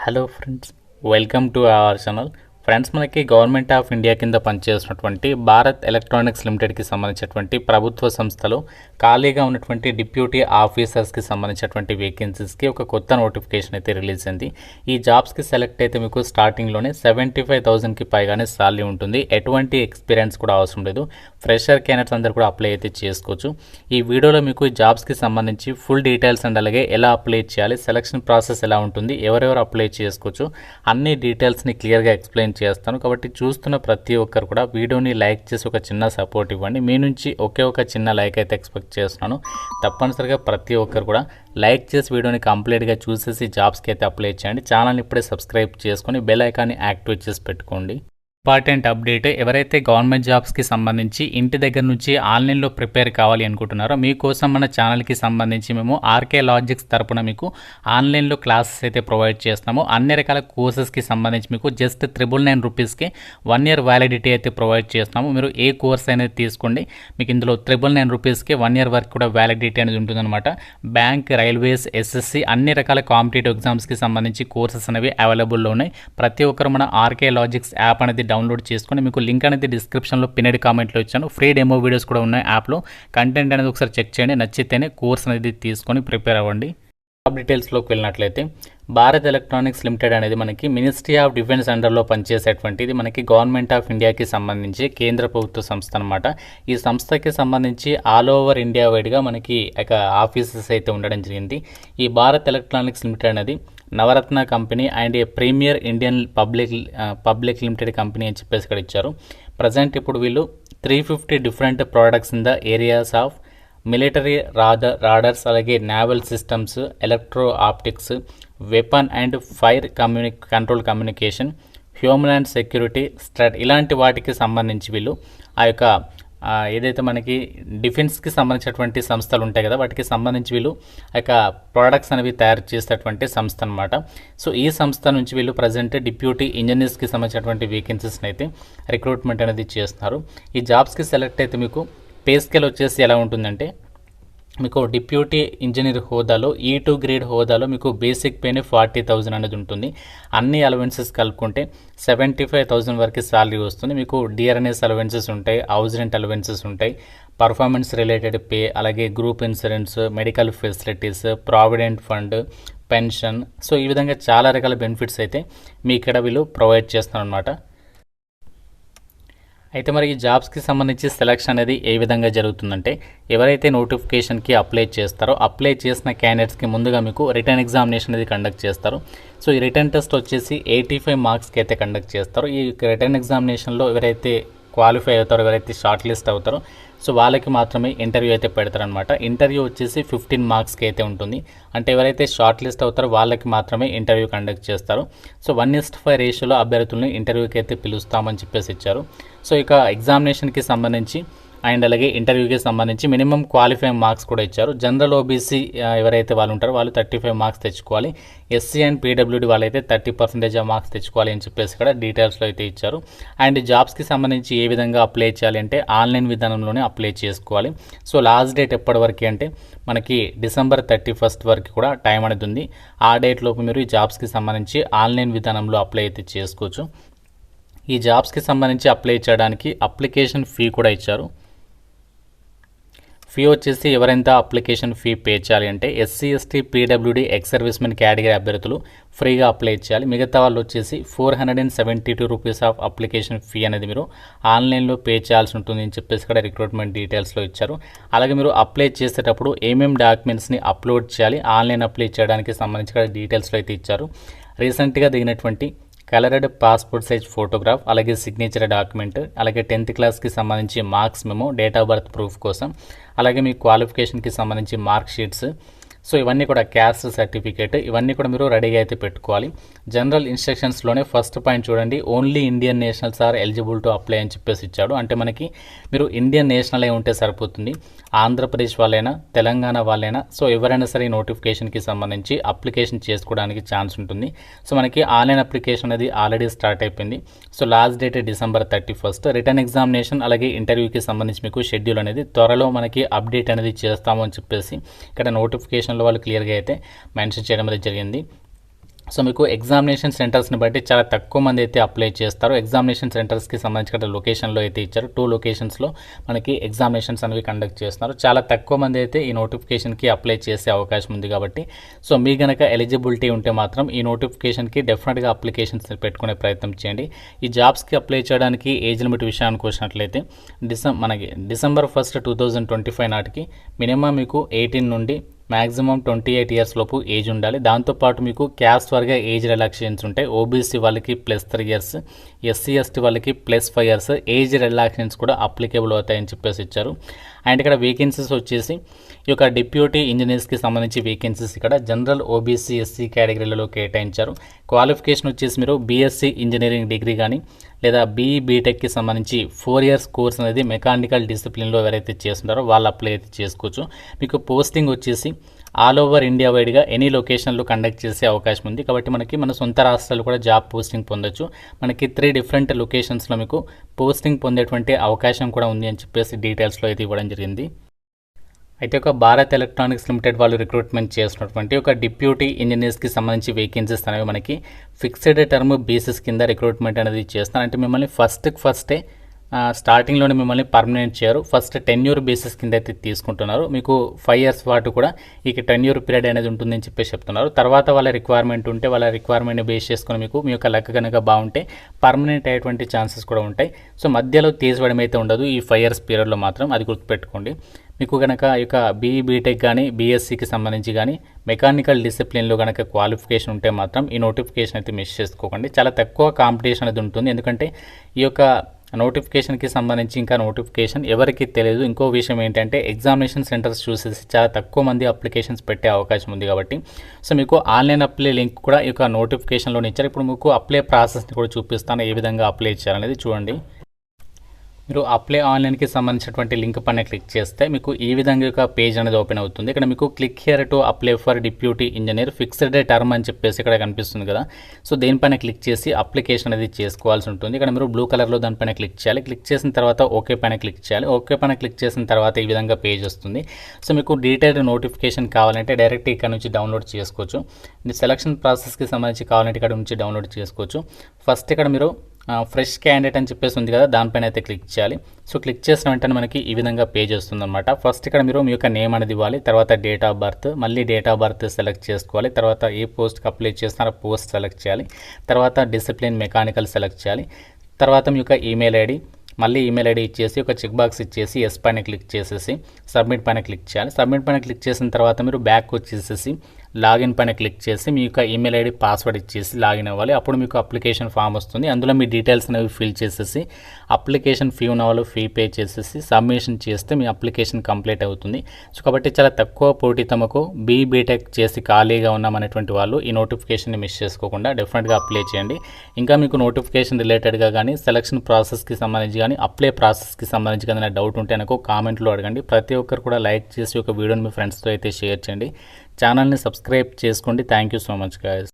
Hello friends, welcome to our channel. Friends, మనకి government of India కింద పనిచేస్తున్నటువంటి Bharat electronics లిమిటెడ్కి సంబంధించినటువంటి ప్రభుత్వ సంస్థలో ఖాళీగా ఉన్నటువంటి డిప్యూటీ ఆఫీసర్స్కి సంబంధించినటువంటి వేకెన్సీస్కి ఒక కొత్త నోటిఫికేషన్ అయితే రిలీజ్ అయింది. ఈ జాబ్స్కి సెలెక్ట్ అయితే మీకు స్టార్టింగ్లోనే 75,000కి పైగానే సాలరీ ఉంటుంది. ఎటువంటి ఎక్స్పీరియన్స్ కూడా అవసరం లేదు. ఫ్రెషర్ క్యాండిడేట్స్ అందరూ కూడా అప్లై అయితే చేసుకోవచ్చు. ఈ వీడియోలో మీకు ఈ జాబ్స్కి సంబంధించి ఫుల్ డీటెయిల్స్ అండ్ అలాగే ఎలా అప్లై చేయాలి, సెలక్షన్ ప్రాసెస్ ఎలా ఉంటుంది, ఎవరెవరు అప్లై చేసుకోవచ్చు, అన్ని డీటెయిల్స్ని క్లియర్గా ఎక్స్ప్లెయిన్ చేస్తాను. కాబట్టి చూస్తున్న ప్రతి ఒక్కరు కూడా వీడియోని లైక్ చేసి ఒక చిన్న సపోర్ట్ ఇవ్వండి. మీ నుంచి ఒకే ఒక చిన్న లైక్ అయితే ఎక్స్పెక్ట్ చేస్తున్నాను. తప్పనిసరిగా ప్రతి ఒక్కరు కూడా లైక్ చేసి వీడియోని కంప్లీట్గా చూసేసి జాబ్స్కి అయితే అప్లై చేయండి. ఛానల్ని ఇప్పుడే సబ్స్క్రైబ్ చేసుకొని బెల్ ఐకాన్ని యాక్టివేట్ చేసి పెట్టుకోండి. ఇంపార్టెంట్ అప్డేట్, ఎవరైతే గవర్నమెంట్ జాబ్స్కి సంబంధించి ఇంటి దగ్గర నుంచి ఆన్లైన్లో ప్రిపేర్ కావాలి అనుకుంటున్నారో మీకోసం మన ఛానల్కి సంబంధించి మేము ఆర్కే లాజిక్స్ తరపున మీకు ఆన్లైన్లో క్లాసెస్ అయితే ప్రొవైడ్ చేస్తాము. అన్ని రకాల కోర్సెస్కి సంబంధించి మీకు జస్ట్ 999 రూపీస్కి 1 ఇయర్ వ్యాలిడిటీ అయితే ప్రొవైడ్ చేస్తాము. మీరు ఏ కోర్స్ అనేది తీసుకోండి, మీకు ఇందులో 999 రూపీస్కి 1 ఇయర్ వరకు కూడా వ్యాలిడిటీ అనేది ఉంటుందన్నమాట. బ్యాంక్, రైల్వేస్, ఎస్ఎస్సి అన్ని రకాల కాంపిటేటివ్ ఎగ్జామ్స్కి సంబంధించి కోర్సెస్ అనేవి అవైలబుల్లో ఉన్నాయి. ప్రతి ఒక్కరు మన ఆర్కే లాజిక్స్ యాప్ అనేది డౌన్లోడ్ చేసుకొని, మీకు లింక్ అనేది డిస్క్రిప్షన్లో పిన్నెడ్ కామెంట్లో ఇచ్చాను. ఫ్రీ డెమో వీడియోస్ కూడా ఉన్నాయి యాప్లో. కంటెంట్ అనేది ఒకసారి చెక్ చేయండి, నచ్చితేనే కోర్స్ అనేది తీసుకొని ప్రిపేర్ అవ్వండి. జాబ్ డీటెయిల్స్లోకి వెళ్ళినట్లయితే భారత్ ఎలక్ట్రానిక్స్ లిమిటెడ్ అనేది మనకి మినిస్ట్రీ ఆఫ్ డిఫెన్స్ అండర్లో పనిచేసేటువంటిది మనకి గవర్నమెంట్ ఆఫ్ ఇండియాకి సంబంధించి కేంద్ర ప్రభుత్వ సంస్థ అనమాట. ఈ సంస్థకి సంబంధించి ఆల్ ఓవర్ ఇండియా వైడ్గా మనకి ఆఫీసెస్ అయితే ఉండడం జరిగింది. ఈ భారత్ ఎలక్ట్రానిక్స్ లిమిటెడ్ అనేది Navratna company and a premier Indian public limited company అని చెప్పేసి ఇక్కడ ఇచ్చారు. ప్రజెంట్ ఇప్పుడు వీళ్ళు 350 different products in the areas of military radars, అలాగే naval systems, electro optics, weapon and fire control communication, human security, ఇలాంటి వాటికి సంబంధించి వీళ్ళు ఆ యొక్క ఏదైతే మనకి డిఫెన్స్కి సంబంధించినటువంటి సంస్థలు ఉంటాయి కదా, వాటికి సంబంధించి వీళ్ళు ఆ యొక్క ప్రోడక్ట్స్ అనేవి తయారు చేసేటువంటి సంస్థ అనమాట. సో ఈ సంస్థ నుంచి వీళ్ళు ప్రజెంట్ డిప్యూటీ ఇంజనీర్స్కి సంబంధించినటువంటి వేకెన్సీస్ని అయితే రిక్రూట్మెంట్ అనేది చేస్తున్నారు. ఈ జాబ్స్కి సెలెక్ట్ అయితే మీకు పే స్కేల్ వచ్చేసి ఎలా ఉంటుందంటే, మీకు డిప్యూటీ ఇంజనీర్ హోదాలో E2 గ్రేడ్ హోదాలో మీకు బేసిక్ పేనే 40,000 అనేది ఉంటుంది. అన్ని అలవెన్సెస్ కలుపుకుంటే 75,000 వరకు శాలరీ వస్తుంది. మీకు డిఆర్ఎన్ఎస్ అలవెన్సెస్ ఉంటాయి, హౌస్ రెంట్ అలవెన్సెస్ ఉంటాయి, పర్ఫార్మెన్స్ రిలేటెడ్ పే, అలాగే group insurance, medical facilities, provident fund, pension. So ఈ విధంగా చాలా రకాల బెనిఫిట్స్ అయితే మీ ఇక్కడ వీళ్ళు ప్రొవైడ్ చేస్తున్నారు అనమాట. అయితే మరి ఈ జాబ్స్కి సంబంధించి సెలక్షన్ అనేది ఏ విధంగా జరుగుతుందంటే, ఎవరైతే నోటిఫికేషన్కి అప్లై చేస్తారో అప్లై చేసిన క్యాండిడేట్స్కి ముందుగా మీకు రిటర్న్ ఎగ్జామినేషన్ అనేది కండక్ట్ చేస్తారు. సో ఈ రిటర్న్ టెస్ట్ వచ్చేసి 85 మార్క్స్కి అయితే కండక్ట్ చేస్తారు. ఈ రిటర్న్ ఎగ్జామినేషన్లో ఎవరైతే క్వాలిఫై అవుతారో, ఎవరైతే షార్ట్ లిస్ట్ అవుతారో, సో వాళ్ళకి మాత్రమే ఇంటర్వ్యూ అయితే పెడతారనమాట. ఇంటర్వ్యూ వచ్చేసి 15 మార్క్స్కి అయితే ఉంటుంది. అంటే ఎవరైతే షార్ట్ లిస్ట్ అవుతారో వాళ్ళకి మాత్రమే ఇంటర్వ్యూ కండక్ట్ చేస్తారు. సో 1:5 రేషియోలో అభ్యర్థులను ఇంటర్వ్యూకి అయితే పిలుస్తామని చెప్పేసి ఇచ్చారు. సో ఇక ఎగ్జామినేషన్కి సంబంధించి అండ్ అలాగే ఇంటర్వ్యూకి సంబంధించి మినిమం క్వాలిఫైయింగ్ మార్క్స్ కూడా ఇచ్చారు. జనరల్ ఓబీసీ ఎవరైతే వాళ్ళు ఉంటారో వాళ్ళు 35 మార్క్స్ తెచ్చుకోవాలి. ఎస్సీ అండ్ పీడబ్ల్యూడీ వాళ్ళైతే 30% ఆఫ్ మార్క్స్ తెచ్చుకోవాలి అని చెప్పేసి ఇక్కడ డీటెయిల్స్లో అయితే ఇచ్చారు. అండ్ జాబ్స్కి సంబంధించి ఏ విధంగా అప్లై చేయాలి అంటే ఆన్లైన్ విధానంలోనే అప్లై చేసుకోవాలి. సో లాస్ట్ డేట్ ఎప్పటి వరకు అంటే మనకి December 31 వరకు కూడా టైం అనేది ఉంది. ఆ డేట్ లోపు మీరు ఈ జాబ్స్కి సంబంధించి ఆన్లైన్ విధానంలో అప్లై అయితే చేసుకోవచ్చు. ఈ జాబ్స్కి సంబంధించి అప్లై చేయడానికి అప్లికేషన్ ఫీ కూడా ఇచ్చారు. ఫీ వచ్చేసి ఎవరైనా అప్లికేషన్ ఫీ పే చేయాలి అంటే SC, ST, PWD, ex servicemen category అభ్యర్థులు ఫ్రీగా అప్లై చేయాలి. మిగతా వాళ్ళు వచ్చేసి 472 రూపీస్ ఆఫ్ అప్లికేషన్ ఫీ అనేది మీరు ఆన్లైన్లో పే చేయాల్సి ఉంటుంది అని చెప్పేసి ఇక్కడ రిక్రూట్మెంట్ డీటెయిల్స్లో ఇచ్చారు. అలాగే మీరు అప్లై చేసేటప్పుడు ఏమేమి డాక్యుమెంట్స్ని అప్లోడ్ చేయాలి, ఆన్లైన్ అప్లై చేయడానికి సంబంధించి ఇక్కడ డీటెయిల్స్లో అయితే ఇచ్చారు. రీసెంట్గా దిగినటువంటి కలర్డ్ పాస్పోర్ట్ సైజ్ ఫోటోగ్రాఫ్, అలాగే సిగ్నేచర్ డాక్యుమెంట్, అలాగే 10th క్లాస్కి సంబంధించి marks memo, date of birth proof కోసం, అలాగే మీ క్వాలిఫికేషన్కి సంబంధించి మార్క్ షీట్స్, సో ఇవన్నీ కూడా క్యాస్ట్ సర్టిఫికేట్, ఇవన్నీ కూడా మీరు రెడీగా అయితే పెట్టుకోవాలి. జనరల్ ఇన్స్ట్రక్షన్స్లోనే ఫస్ట్ పాయింట్ చూడండి, only Indian nationals are eligible to apply అని చెప్పేసి ఇచ్చాడు. అంటే మనకి మీరు ఇండియన్ నేషనల్ అయి ఉంటే సరిపోతుంది. ఆంధ్రప్రదేశ్ వాళ్ళైనా, తెలంగాణ వాళ్ళైనా, సో ఎవరైనా సరే ఈ నోటిఫికేషన్కి సంబంధించి అప్లికేషన్ చేసుకోవడానికి ఛాన్స్ ఉంటుంది. సో మనకి ఆన్లైన్ అప్లికేషన్ అనేది ఆల్రెడీ స్టార్ట్ అయిపోయింది. So last date December 31. Written examination అలాగే ఇంటర్వ్యూకి సంబంధించి మీకు షెడ్యూల్ అనేది త్వరలో మనకి అప్డేట్ అనేది చేస్తాము అని చెప్పేసి ఇక్కడ నోటిఫికేషన్లో వాళ్ళు క్లియర్గా అయితే మెన్షన్ చేయడం అనేది జరిగింది. సో మీకు ఎగ్జామినేషన్ సెంటర్స్ని బట్టి చాలా తక్కువ మంది అయితే అప్లై చేస్తారు. ఎగ్జామినేషన్ సెంటర్స్కి సంబంధించిన లొకేషన్లో అయితే ఇచ్చారు. 2 లొకేషన్స్లో మనకి ఎగ్జామినేషన్స్ అనేవి కండక్ట్ చేస్తున్నారు. చాలా తక్కువ మంది అయితే ఈ నోటిఫికేషన్కి అప్లై చేసే అవకాశం ఉంది కాబట్టి సో మీ గనక ఎలిజిబిలిటీ ఉంటే మాత్రం ఈ నోటిఫికేషన్కి డెఫినెట్గా అప్లికేషన్స్ పెట్టుకునే ప్రయత్నం చేయండి. ఈ జాబ్స్కి అప్లై చేయడానికి ఏజ్ లిమిట్ విషయానికి వచ్చినట్లయితే మనకి డిసెంబర్ 1, 2025 నాటికి మినిమం మీకు 18 నుండి మ్యాక్సిమం 28 ఇయర్స్ లోపు ఏజ్ ఉండాలి. దాంతోపాటు మీకు క్యాస్ట్ వారిగా ఏజ్ రిలాక్సేషన్స్ ఉంటాయి. ఓబీసీ వాళ్ళకి +3 ఇయర్స్, ఎస్సీ ఎస్టీ వాళ్ళకి +5 ఇయర్స్ ఏజ్ రిలాక్సేషన్స్ కూడా అప్లికేబుల్ అవుతాయని చెప్పేసి ఇచ్చారు. అండ్ ఇక్కడ వేకెన్సీస్ వచ్చేసి ఈ యొక్క డిప్యూటీ ఇంజనీర్స్కి సంబంధించి వేకెన్సీస్ ఇక్కడ జనరల్ ఓబీసీ ఎస్సీ కేటగిరీలలో కేటాయించారు. క్వాలిఫికేషన్ వచ్చేసి మీరు బీఎస్సీ ఇంజనీరింగ్ డిగ్రీ కానీ లేదా బీటెక్కి సంబంధించి 4 ఇయర్స్ కోర్స్ అనేది మెకానికల్ డిసిప్లిన్లో ఎవరైతే చేస్తున్నారో వాళ్ళు అప్లై అయితే చేసుకోవచ్చు. మీకు పోస్టింగ్ వచ్చేసి ఆల్ ఓవర్ ఇండియా వైడ్గా ఎనీ లొకేషన్లో కండక్ట్ చేసే అవకాశం ఉంది. కాబట్టి మనకి మన సొంత రాష్ట్రాలు కూడా జాబ్ పోస్టింగ్ పొందొచ్చు. మనకి 3 డిఫరెంట్ లొకేషన్స్లో మీకు పోస్టింగ్ పొందేటువంటి అవకాశం కూడా ఉంది అని చెప్పేసి డీటెయిల్స్లో అయితే ఇవ్వడం జరిగింది. అయితే ఒక భారత్ ఎలక్ట్రానిక్స్ లిమిటెడ్ వాళ్ళు రిక్రూట్మెంట్ చేసినటువంటి ఒక డిప్యూటీ ఇంజనీర్స్కి సంబంధించి వేకెన్సీస్ అనేవి మనకి ఫిక్స్డ్ టర్మ్ బేసిస్ కింద రిక్రూట్మెంట్ అనేది చేస్తారు. అంటే మిమ్మల్ని ఫస్టే స్టార్టింగ్లోనే మిమ్మల్ని పర్మనెంట్ చేయరు. ఫస్ట్ టెన్యూర్ బేసిస్ కింద అయితే తీసుకుంటున్నారు. మీకు 5 ఇయర్స్ పాటు కూడా ఈ టెన్యూర్ పీరియడ్ అనేది ఉంటుందని చెప్పేసి చెప్తున్నారు. తర్వాత వాళ్ళ రిక్వైర్మెంట్ ఉంటే వాళ్ళ రిక్వైర్మెంట్ని బేస్ చేసుకుని మీకు మీ యొక్క లక్ కనుక బాగుంటే పర్మనెంట్ అయ్యేటువంటి ఛాన్సెస్ కూడా ఉంటాయి. సో మధ్యలో తీసివేయడం అయితే ఉండదు ఈ 5 ఇయర్స్ పీరియడ్లో మాత్రం, అది గుర్తుపెట్టుకోండి. మీకు కనుక ఈ యొక్క బీటెక్ కానీ బీఎస్సీకి సంబంధించి కానీ మెకానికల్ డిసిప్లిన్లో కనుక క్వాలిఫికేషన్ ఉంటే మాత్రం ఈ నోటిఫికేషన్ అయితే మిస్ చేసుకోకండి. చాలా తక్కువ కాంపిటీషన్ అనేది ఉంటుంది. ఎందుకంటే ఈ యొక్క నోటిఫికేషన్కి సంబంధించి ఇంకా నోటిఫికేషన్ ఎవరికి తెలియదు. ఇంకో విషయం ఏంటంటే ఎగ్జామినేషన్ సెంటర్స్ చూసేసి చాలా తక్కువ మంది అప్లికేషన్స్ పెట్టే అవకాశం ఉంది కాబట్టి సో మీకు ఆన్లైన్ అప్లై లింక్ కూడా ఈ యొక్క నోటిఫికేషన్లో ఇచ్చారు. ఇప్పుడు మీకు అప్లై ప్రాసెస్ని కూడా చూపిస్తాను, ఏ విధంగా అప్లై చేయాలనేది చూడండి. మీరు అప్లై ఆన్లైన్కి సంబంధించినటువంటి లింక్ పైన క్లిక్ చేస్తే మీకు ఈ విధంగా ఒక పేజ్ అనేది ఓపెన్ అవుతుంది. ఇక్కడ మీకు click here to apply for deputy engineer fixed term అని చెప్పేసి ఇక్కడ కనిపిస్తుంది కదా. సో దేనిపైన క్లిక్ చేసి అప్లికేషన్ అనేది చేసుకోవాల్సి ఉంటుంది. ఇక్కడ మీరు బ్లూ కలర్లో దానిపైన క్లిక్ చేయాలి. క్లిక్ చేసిన తర్వాత ఓకే పైన క్లిక్ చేయాలి. ఓకే పైన క్లిక్ చేసిన తర్వాత ఈ విధంగా పేజ్ వస్తుంది. సో మీకు డీటెయిల్డ్ నోటిఫికేషన్ కావాలంటే డైరెక్ట్ ఇక్కడ నుంచి డౌన్లోడ్ చేసుకోవచ్చు. సెలక్షన్ ప్రాసెస్కి సంబంధించి కావాలంటే ఇక్కడ నుంచి డౌన్లోడ్ చేసుకోవచ్చు. ఫస్ట్ ఇక్కడ మీరు ఫ్రెష్ క్యాండిడేట్ అని చెప్పేసి ఉంది కదా, దానిపైన అయితే క్లిక్ చేయాలి. సో క్లిక్ చేసిన వెంటనే మనకి ఈ విధంగా పేజ్ వస్తుందన్నమాట. ఫస్ట్ ఇక్కడ మీరు మీ యొక్క నేమ్ అనేది ఇవ్వాలి, తర్వాత డేట్ ఆఫ్ బర్త్, మళ్ళీ డేట్ ఆఫ్ బర్త్ సెలెక్ట్ చేసుకోవాలి, తర్వాత ఏ పోస్ట్కి అప్లై చేస్తున్నారో పోస్ట్ సెలెక్ట్ చేయాలి, తర్వాత డిసిప్లిన్ మెకానికల్ సెలెక్ట్ చేయాలి, తర్వాత మీ యొక్క ఈమెయిల్ ఐడి, మళ్ళీ ఈమెయిల్ ఐడి ఇచ్చేసి ఒక చెక్ బాక్స్ ఇచ్చేసి ఎస్ పైన క్లిక్ చేసేసి సబ్మిట్ పైన క్లిక్ చేయాలి. సబ్మిట్ పైన క్లిక్ చేసిన తర్వాత మీరు బ్యాక్ వచ్చేసేసి లాగిన్ పైన క్లిక్ చేసి మీ యొక్క ఈమెయిల్ ఐడి పాస్వర్డ్ ఇచ్చేసి లాగిన్ అవ్వాలి. అప్పుడు మీకు అప్లికేషన్ ఫామ్ వస్తుంది. అందులో మీ డీటెయిల్స్ అనేవి ఫిల్ చేసేసి అప్లికేషన్ ఫీ ఉన్న వాళ్ళు ఫీ పే చేసేసి సబ్మిషన్ చేస్తే మీ అప్లికేషన్ కంప్లీట్ అవుతుంది. సో కాబట్టి చాలా తక్కువ పోటీతమకు బీటెక్ చేసి ఖాళీగా ఉన్నామనేటువంటి వాళ్ళు ఈ నోటిఫికేషన్ని మిస్ చేసుకోకుండా డెఫినెట్గా అప్లై చేయండి. ఇంకా మీకు నోటిఫికేషన్ రిలేటెడ్గా కానీ సెలక్షన్ ప్రాసెస్కి సంబంధించి కానీ అప్లై ప్రాసెస్కి సంబంధించి కానీ డౌట్ ఉంటే నాకు కామెంట్లో అడగండి. ప్రతి ఒక్కరు కూడా లైక్ చేసి ఒక వీడియోని మీ ఫ్రెండ్స్తో అయితే షేర్ చేయండి. ఛానల్ని సబ్స్క్రైబ్ చేసుకోండి. Thank you so much guys.